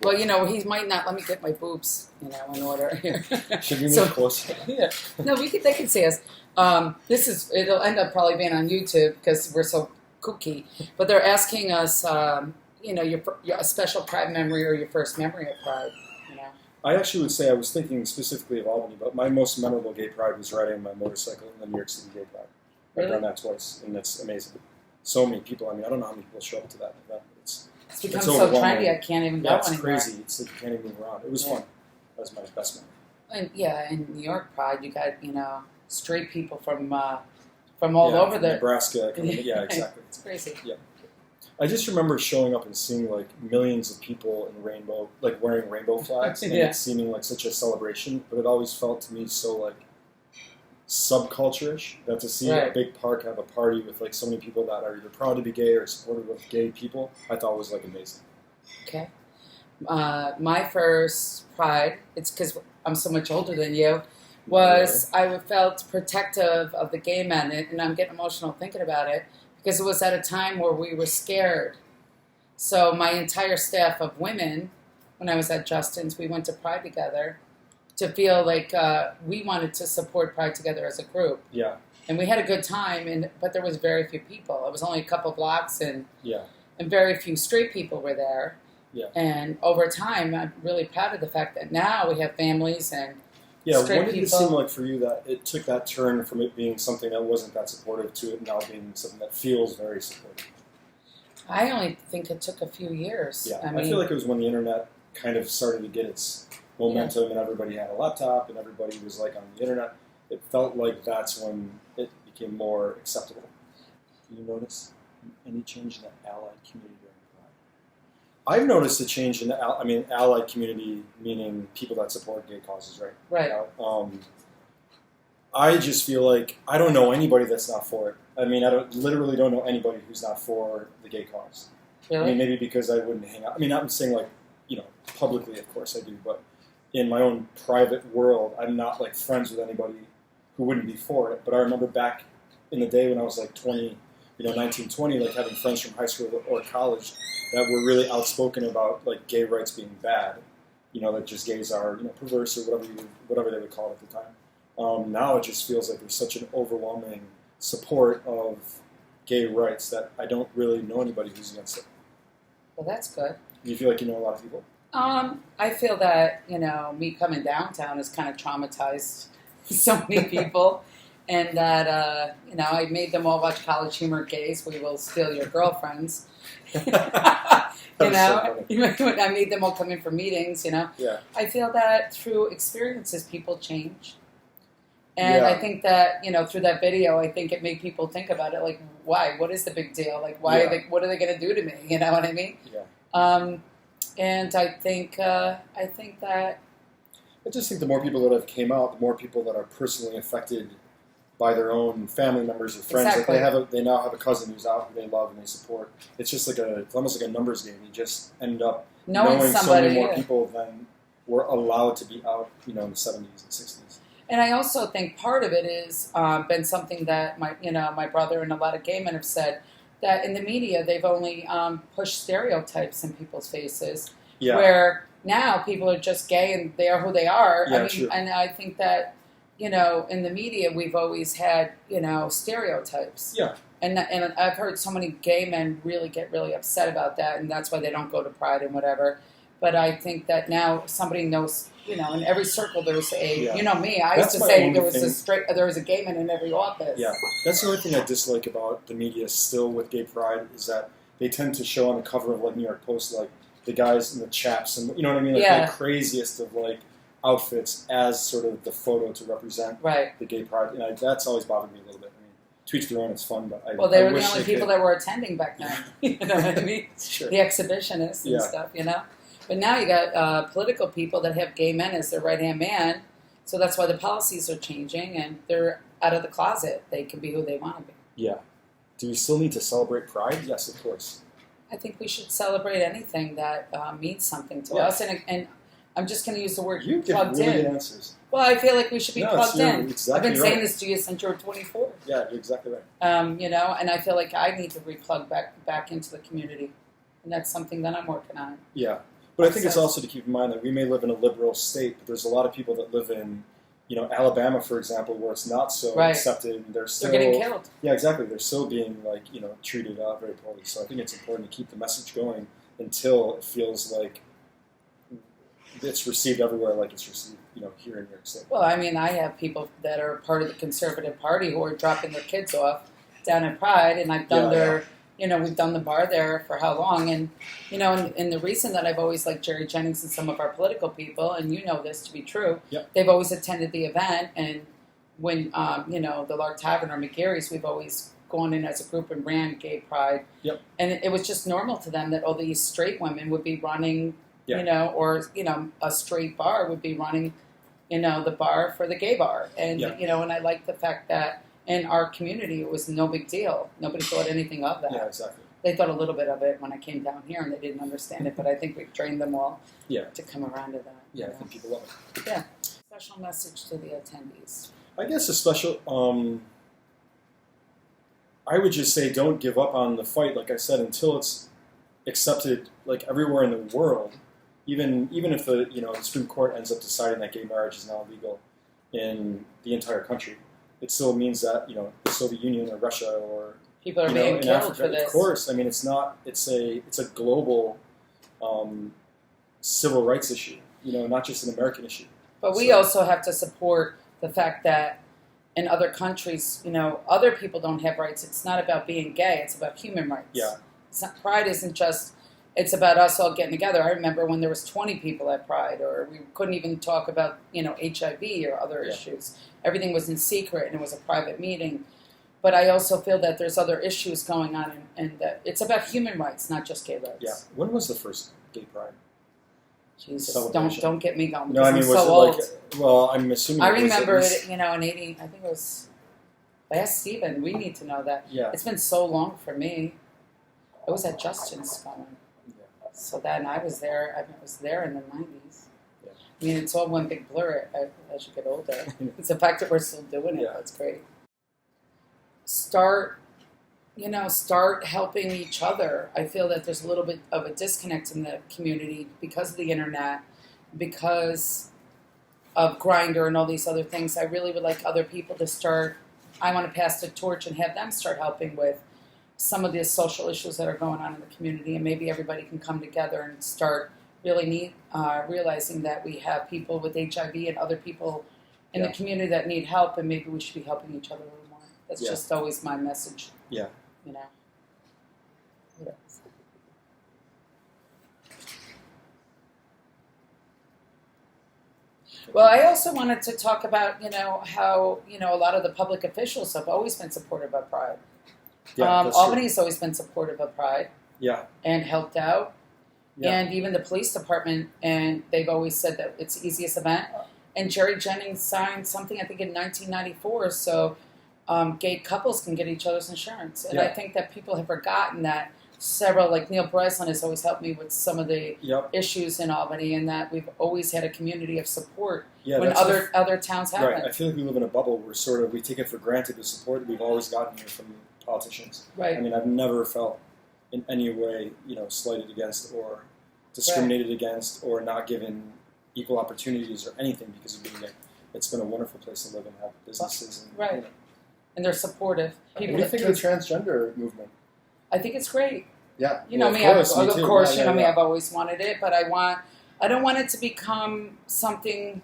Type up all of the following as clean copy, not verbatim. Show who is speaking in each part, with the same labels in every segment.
Speaker 1: Well, he might not let me get my boobs, in order here.
Speaker 2: Should we move closer?
Speaker 1: Yeah. No, they can see us. It'll end up probably being on YouTube because we're so kooky. But they're asking us, a special Pride memory or your first memory of Pride.
Speaker 2: I actually would say I was thinking specifically of Albany, but my most memorable gay pride was riding my motorcycle in the New York City Gay Pride. I've done that twice, and it's amazing. So many people. I don't know how many people show up to that event.
Speaker 1: It's become so trendy. I can't even go anymore.
Speaker 2: It's crazy. It's like you can't even move around. It was fun. That was my best memory.
Speaker 1: And in New York Pride, you got straight people from all over the
Speaker 2: Nebraska. Yeah, exactly.
Speaker 1: It's crazy.
Speaker 2: Yeah. I just remember showing up and seeing millions of people in rainbow, wearing rainbow flags, and it seeming like such a celebration. But it always felt to me so subculture-ish that to see a big park have a party with so many people that are either proud to be gay or supportive of gay people, I thought was amazing.
Speaker 1: Okay. My first Pride, it's because I'm so much older than you, was I felt protective of the gay men, and I'm getting emotional thinking about it. Because it was at a time where we were scared. So my entire staff of women, when I was at Justin's, we went to Pride together to feel like we wanted to support Pride together as a group.
Speaker 2: Yeah.
Speaker 1: And we had a good time, but there was very few people. It was only a couple blocks, and very few straight people were there.
Speaker 2: Yeah.
Speaker 1: And over time, I'm really proud of the fact that now we have families and
Speaker 2: when did it seem like for you that it took that turn from it being something that wasn't that supportive to it now being something that feels very supportive?
Speaker 1: I only think it took a few years.
Speaker 2: Yeah, I feel like it was when the internet kind of started to get its momentum and everybody had a laptop and everybody was on the internet. It felt like that's when it became more acceptable. Did you notice any change in the allied community during Pride? I've noticed a change in the allied community, meaning people that support gay causes, right?
Speaker 1: Right.
Speaker 2: I just feel like I don't know anybody that's not for it. I literally don't know anybody who's not for the gay cause.
Speaker 1: Really?
Speaker 2: Maybe because I wouldn't hang out. I'm saying publicly, of course I do, but in my own private world, I'm not friends with anybody who wouldn't be for it. But I remember back in the day when I was 20, 19, 20, having friends from high school or college that were really outspoken about gay rights being bad. That just gays are perverse or whatever they would call it at the time. Now it just feels like there's such an overwhelming support of gay rights that I don't really know anybody who's against it.
Speaker 1: Well, that's good.
Speaker 2: Do you feel like you know a lot of people?
Speaker 1: I feel that, me coming downtown has kind of traumatized so many people. And that, I made them all watch College Humor Gays. We Will Steal Your Girlfriends. I made them all come in for meetings,
Speaker 2: Yeah.
Speaker 1: I feel that through experiences, people change. And I think that, through that video, I think it made people think about it. Why? What is the big deal? Why? What are they going to do to me? You know what I mean?
Speaker 2: Yeah.
Speaker 1: And I think that...
Speaker 2: I just think the more people that have came out, the more people that are personally affected by their own family members or friends.
Speaker 1: Exactly.
Speaker 2: They now have a cousin who's out who they love and they support. It's just it's almost like a numbers game. You just end up knowing so many more people than were allowed to be out, in the 70s and 60s.
Speaker 1: And I also think part of it is been something that my brother and a lot of gay men have said, that in the media they've only pushed stereotypes in people's faces, where now people are just gay and they are who they are.
Speaker 2: Yeah, true.
Speaker 1: And I think that in the media we've always had stereotypes.
Speaker 2: Yeah.
Speaker 1: And I've heard so many gay men get really upset about that, and that's why they don't go to Pride and whatever. But I think that now somebody knows. In every circle there's a. Me. I used to say there was a gay man in every office.
Speaker 2: Yeah, that's the only thing I dislike about the media still with gay pride is that they tend to show on the cover of New York Post the guys and the chaps and you know what I mean, the craziest of outfits as sort of the photo to represent the gay pride. And that's always bothered me a little bit. Tweets their own, it's fun, but
Speaker 1: they were the only people that were attending back then. You know what I mean?
Speaker 2: Sure.
Speaker 1: The exhibitionists and stuff. But now you got political people that have gay men as their right-hand man, so that's why the policies are changing, and they're out of the closet. They can be who they want to be.
Speaker 2: Yeah. Do we still need to celebrate Pride? Yes, of course.
Speaker 1: I think we should celebrate anything that means something to us, and I'm just going to use the word
Speaker 2: you
Speaker 1: plugged
Speaker 2: give really
Speaker 1: in.
Speaker 2: Good answers.
Speaker 1: Well, I feel like we should be plugged in.
Speaker 2: Exactly
Speaker 1: I've been saying this to you since you were 24.
Speaker 2: Yeah, you're exactly right.
Speaker 1: And I feel like I need to replug back into the community, and that's something that I'm working on.
Speaker 2: Yeah. But I think it's also to keep in mind that we may live in a liberal state, but there's a lot of people that live in, Alabama, for example, where it's not so accepted. They're
Speaker 1: getting killed.
Speaker 2: Yeah, exactly. They're still being treated very poorly. So I think it's important to keep the message going until it feels like it's received everywhere, like it's received, here in New York State.
Speaker 1: Well, I mean, I have people that are part of the Conservative Party who are dropping their kids off down at Pride, and I've done we've done the bar there for how long, and and the reason that I've always liked Jerry Jennings and some of our political people, and you know this to be true, they've always attended the event, and when the Lark Tavern or McGarry's, we've always gone in as a group and ran Gay Pride, and it was just normal to them that all these straight women would be running, or a straight bar would be running, the bar for the gay bar, and and I like the fact that in our community, it was no big deal. Nobody thought anything of that.
Speaker 2: Yeah, exactly.
Speaker 1: They thought a little bit of it when I came down here, and they didn't understand it. But I think we've trained them all to come around to that.
Speaker 2: Yeah, I think people love it.
Speaker 1: Yeah. Special message to the attendees.
Speaker 2: I guess a special. I would just say, don't give up on the fight. Like I said, until it's accepted, like everywhere in the world. Even if the the Supreme Court ends up deciding that gay marriage is now legal in the entire country. It still means that the Soviet Union or Russia or
Speaker 1: people are being killed
Speaker 2: Africa,
Speaker 1: for this.
Speaker 2: Of course, I mean it's not. It's a global civil rights issue. Not just an American issue.
Speaker 1: But we also have to support the fact that in other countries, other people don't have rights. It's not about being gay. It's about human rights.
Speaker 2: Yeah.
Speaker 1: Pride isn't just. It's about us all getting together. I remember when there was 20 people at Pride, or we couldn't even talk about HIV or other issues. Everything was in secret, and it was a private meeting. But I also feel that there's other issues going on, and that it's about human rights, not just gay rights.
Speaker 2: Yeah. When was the first Gay Pride?
Speaker 1: Jesus, don't get me going.
Speaker 2: No, I mean,
Speaker 1: I'm so old.
Speaker 2: Well, I'm assuming.
Speaker 1: I remember it. In '80. I think it was. Ask Stephen. We need to know that.
Speaker 2: Yeah.
Speaker 1: It's been so long for me. It was at Justin's going. So then I was there. I was there in the 90s. Yeah. I mean, it's all one big blur as you get older. It's the fact that we're still doing it. That's great. Start helping each other. I feel that there's a little bit of a disconnect in the community because of the internet, because of Grindr and all these other things. I really would like other people to start. I want to pass the torch and have them start helping with some of the social issues that are going on in the community, and maybe everybody can come together and start really realizing that we have people with HIV and other people in the community that need help, and maybe we should be helping each other a little more. That's just always my message.
Speaker 2: Yeah.
Speaker 1: Well, I also wanted to talk about, how, a lot of the public officials have always been supportive of Pride.
Speaker 2: Yeah,
Speaker 1: Albany's always been supportive of Pride.
Speaker 2: Yeah.
Speaker 1: And helped out.
Speaker 2: Yeah.
Speaker 1: And even the police department, and they've always said that it's the easiest event. And Jerry Jennings signed something, I think, in 1994, so gay couples can get each other's insurance. And I think that people have forgotten that several, like Neil Breslin has always helped me with some of the issues in Albany, and that we've always had a community of support when other towns haven't.
Speaker 2: Right. I feel like we live in a bubble where we take it for granted the support that we've always gotten here from politicians.
Speaker 1: Right.
Speaker 2: I mean, I've never felt in any way, slighted against or discriminated against or not given equal opportunities or anything because of being gay. It's been a wonderful place to live and have businesses. And,
Speaker 1: and they're supportive.
Speaker 2: What do you think of the transgender movement?
Speaker 1: I think it's great.
Speaker 2: Yeah.
Speaker 1: Me, of course, me, I've always wanted it, but I don't want it to become something,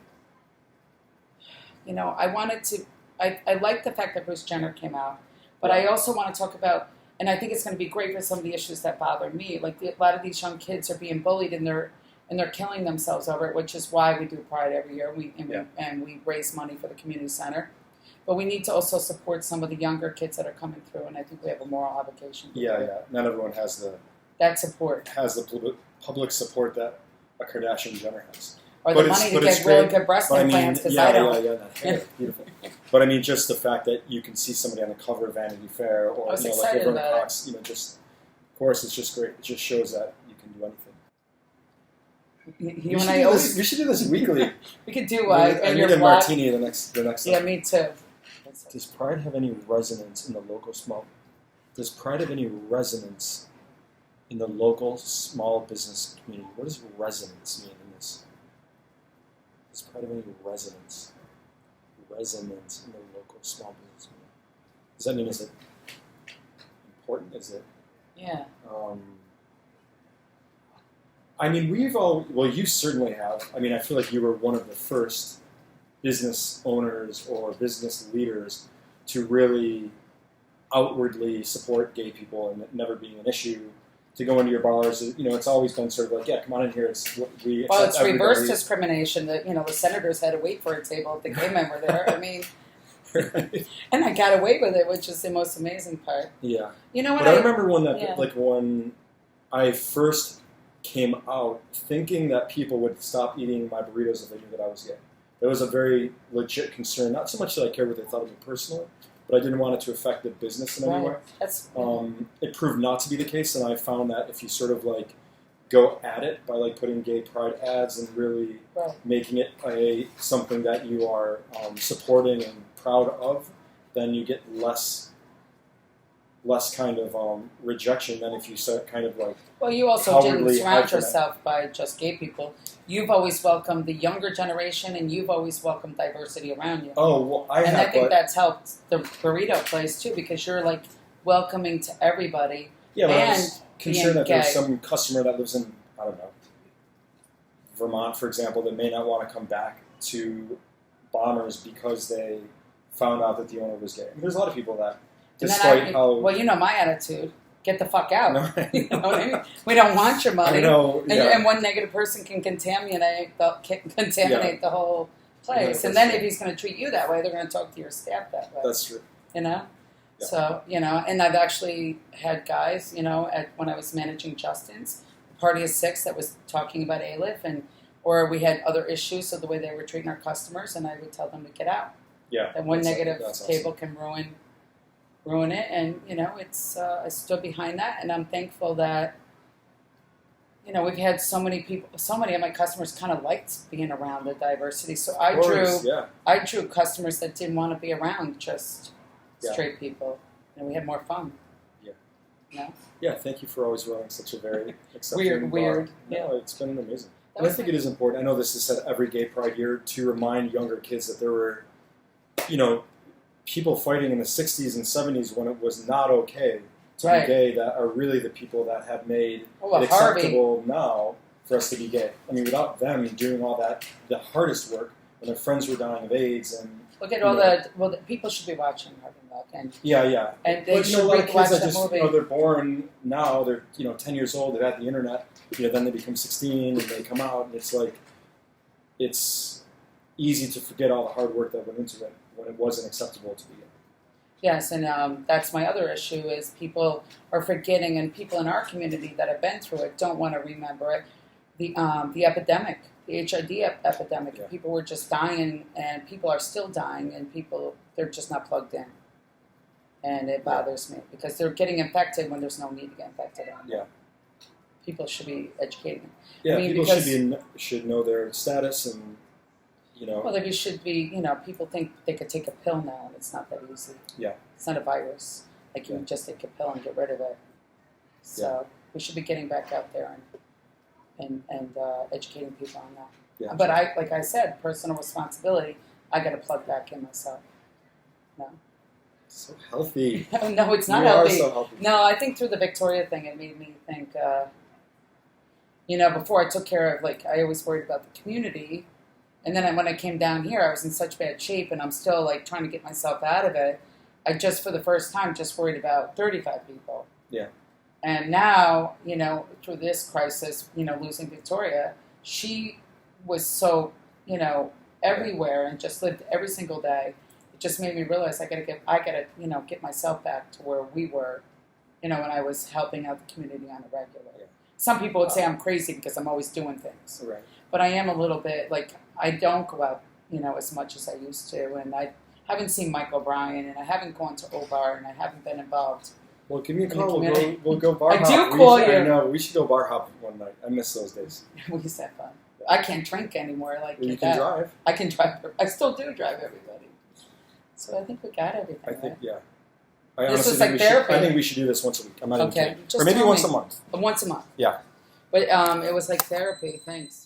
Speaker 1: I like the fact that Bruce Jenner came out, but I also want to talk about, and I think it's going to be great for some of the issues that bother me, like a lot of these young kids are being bullied and they're killing themselves over it, which is why we do Pride every year, and we raise money for the community center. But we need to also support some of the younger kids that are coming through, and I think we have a moral obligation.
Speaker 2: Not everyone has
Speaker 1: that support.
Speaker 2: Has the public support that a Kardashian Jenner has.
Speaker 1: Or the money to get really good breast implants, because I don't.
Speaker 2: That hair, beautiful. But I mean, just the fact that you can see somebody on the cover of Vanity Fair, or
Speaker 1: like
Speaker 2: over in Cox, just of course, it's just great. It just shows that you can do anything. We should do this weekly.
Speaker 1: We could do
Speaker 2: I need a martini the next
Speaker 1: Yeah, me too.
Speaker 2: Does Pride have any resonance in the local small? Does Pride have any resonance in the local small business community. What does resonance mean in this? Is pride of any resonance? Resonance in the local small business community. Does that mean, is it important? Is it?
Speaker 1: Yeah.
Speaker 2: I mean, well, you certainly have. I mean, I feel like you were one of the first business owners or business leaders to really outwardly support gay people and it never being an issue. To go into your bars, it's always been sort of like, yeah, come on in here. It's what we accept.
Speaker 1: Well, it's reverse
Speaker 2: everybody.
Speaker 1: discrimination. That the senators had to wait for a table if the gay men were there. I mean,
Speaker 2: Right.
Speaker 1: and I got away with it, which is the most amazing part.
Speaker 2: Yeah.
Speaker 1: You know what?
Speaker 2: But I remember
Speaker 1: yeah.
Speaker 2: when I first came out, thinking that people would stop eating my burritos if they knew that I was gay. That was a very legit concern. Not so much that I cared what they thought of me personally, but I didn't want it to affect the business in any way.
Speaker 1: That's
Speaker 2: It proved not to be the case, and I found that if you sort of like go at it by like putting gay pride ads and really making it something that you are supporting and proud of, then you get less kind of rejection than if you start kind of like.
Speaker 1: Well, you also didn't
Speaker 2: cowardly
Speaker 1: surround
Speaker 2: hyphen it.
Speaker 1: yourself by just gay people. You've always welcomed the younger generation, and you've always welcomed diversity around you.
Speaker 2: Oh, well, I
Speaker 1: think that's helped the burrito place too, because you're like welcoming to everybody.
Speaker 2: Yeah, but I
Speaker 1: and
Speaker 2: was concerned that
Speaker 1: being
Speaker 2: there's
Speaker 1: gay.
Speaker 2: some customer that lives in, I don't know, Vermont, for example, that may not want to come back to Bombers because they found out that the owner was gay. And there's a lot of people that, despite how...
Speaker 1: Well, my attitude. Get the fuck out.
Speaker 2: No,
Speaker 1: you know what I mean? We don't want your money.
Speaker 2: I know, yeah.
Speaker 1: And one negative person can contaminate the whole place. And then if he's going to treat you that way, they're going to talk to your staff that way.
Speaker 2: That's true.
Speaker 1: Yeah. So, and I've actually had guys, when I was managing Justin's, Party of Six that was talking about ALIF, or we had other issues of the way they were treating our customers, and I would tell them to get out.
Speaker 2: Yeah.
Speaker 1: That one negative
Speaker 2: awesome.
Speaker 1: table can ruin it, and it's I stood behind that, and I'm thankful that we've had so many of my customers kind of liked being around the diversity. So I drew customers that didn't want to be around just straight people, and we had more fun. Yeah.
Speaker 2: Yeah. Thank you for always running such a very accepting
Speaker 1: weird.
Speaker 2: bar.
Speaker 1: Yeah.
Speaker 2: No, it's been amazing. And I think it is important. I know this is said every Gay Pride year to remind younger kids that there were, people fighting in the 60s and 70s when it was not okay to be gay that are really the people that have made it acceptable now for us to be gay. I mean, without them doing all the hardest work when their friends were dying of AIDS and...
Speaker 1: Look at the people should be watching Harvey Milk. And they should
Speaker 2: a lot of
Speaker 1: watch
Speaker 2: kids
Speaker 1: that
Speaker 2: that
Speaker 1: movie.
Speaker 2: they're born now, they're 10 years old, they've had the internet, then they become 16 and they come out and it's like, it's easy to forget all the hard work that went into it when it wasn't acceptable to be gay.
Speaker 1: Yes, and that's my other issue is people are forgetting, and people in our community that have been through it don't want to remember it. The epidemic, the HIV epidemic, people were just dying, and people are still dying, and they're just not plugged in. And it bothers me because they're getting infected when there's no need to get infected anymore.
Speaker 2: Yeah.
Speaker 1: People should be educating.
Speaker 2: Yeah, people should know their status and,
Speaker 1: Well, they should be, people think they could take a pill now, and it's not that easy.
Speaker 2: Yeah.
Speaker 1: It's not a virus. Like, you can just take a pill and get rid of it. So we should be getting back out there and educating people on that.
Speaker 2: Yeah,
Speaker 1: but like I said, personal responsibility, I got to plug back in myself. No.
Speaker 2: So healthy.
Speaker 1: No, it's not healthy. So healthy. No, I think through the Victoria thing, it made me think, before I took care of, I always worried about the community. And then when I came down here, I was in such bad shape, and I'm still, trying to get myself out of it. I just, for the first time, just worried about 35 people.
Speaker 2: Yeah.
Speaker 1: And now, through this crisis, losing Victoria, she was so, everywhere and just lived every single day. It just made me realize I gotta, get myself back to where we were, when I was helping out the community on a regular. Yeah. Some people would say I'm crazy because I'm always doing things.
Speaker 2: Right.
Speaker 1: But I am a little bit, I don't go out, as much as I used to. And I haven't seen Mike O'Brien, and I haven't gone to O-Bar, and I haven't been involved.
Speaker 2: Well, give me a call. We'll go bar hop.
Speaker 1: I do call you.
Speaker 2: I know. We should go bar hop one night. I miss those days.
Speaker 1: We used to have fun. I can't drink anymore.
Speaker 2: You can drive.
Speaker 1: I can drive. I still do drive everybody. So I think we got everything.
Speaker 2: I think, yeah. I
Speaker 1: This
Speaker 2: honestly
Speaker 1: was
Speaker 2: think
Speaker 1: like
Speaker 2: we
Speaker 1: therapy.
Speaker 2: should, I think we should do this once a week. I'm not even
Speaker 1: Okay,
Speaker 2: kidding.
Speaker 1: just
Speaker 2: Or maybe
Speaker 1: tell
Speaker 2: once
Speaker 1: me.
Speaker 2: a month.
Speaker 1: Once a month.
Speaker 2: Yeah.
Speaker 1: But it was like therapy. Thanks.